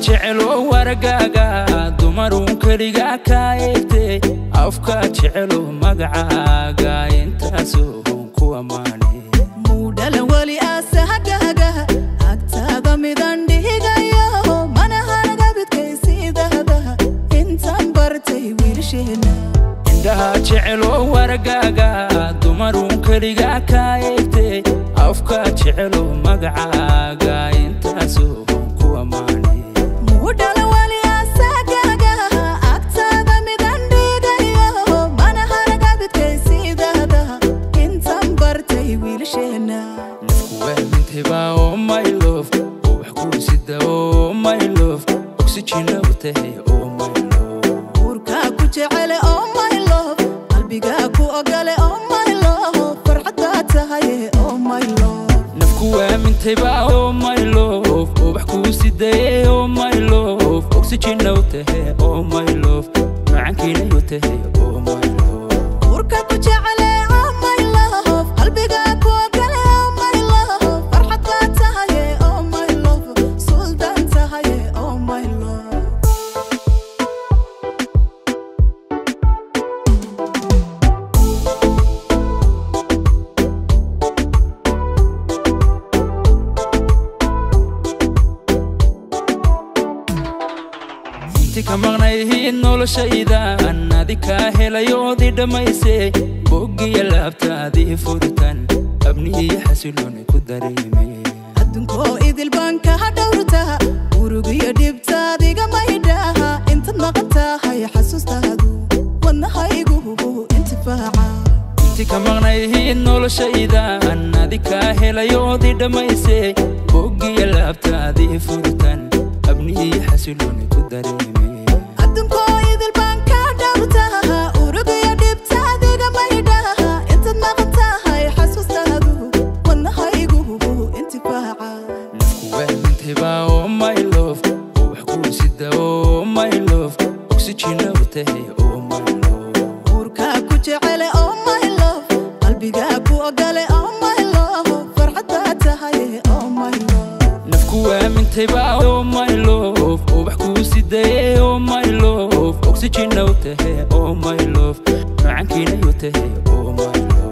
jecelo wargaaga dumarun kaliga ka eegtay afka jecelo magacaaga intaasoo ku amaanay mudala wali asahagaga agtaada midan dhigayo mana hanaga bidkaysiidada intaan bartay wiilsheena indaha jecelo wargaaga dumarun kaliga ka eegtay afka jecelo magacaaga intaasoo ku amaanay mudala wali asahagaga agtaada midan dhigayo mana hanaga bidkaysiidada intaan bartay wiilsheena oh my love oh wax ku sida oh my love oxygen watahay oh my love urka ku jecel oh my love qalbiga ku ogale oh my love farxada tahay oh my love nafku aamintayba oh my love oh wax ku sida oh my love oxygen watahay oh my love macankina watahay oh my love urka ku jecel oh my love qalbiga ku ogale oh my love farxada tahay oh my love sultan tahay oh my love kamaqnayhiin noloshaydan adika helayoodii dhammaysay boggiya laabtaadii furitan abniiyo xasilooni ku dareemay adduunkoo idil baan ka dhowrtaa urugiyo dhibtaadiga maydhaha intaad maqan tahay xasuustaadu wadnahaygu intifaaca inti kamaqnayhiin noloshaydan adika helayoodii dhammaysay boggiya laabtaadii furitan abniiyo xasilooni ku dareemay adduunkoo idil baan ka dhowrtaa urugiyo dhibtaadiga maydhaha intaad maqan tahay xasuustaadu wadnahaygu intifaaca nafku aamintayba oh my love oh wax ku sida oh my love oxygen watahay oh my love urka ku jecel oh my love qalbiga ku ogale oh my love farxada tahay oh my love nafku aamintayba oh my love oh wax ku sida oh my love oxygen watahay oh my love macankina watahay oh my love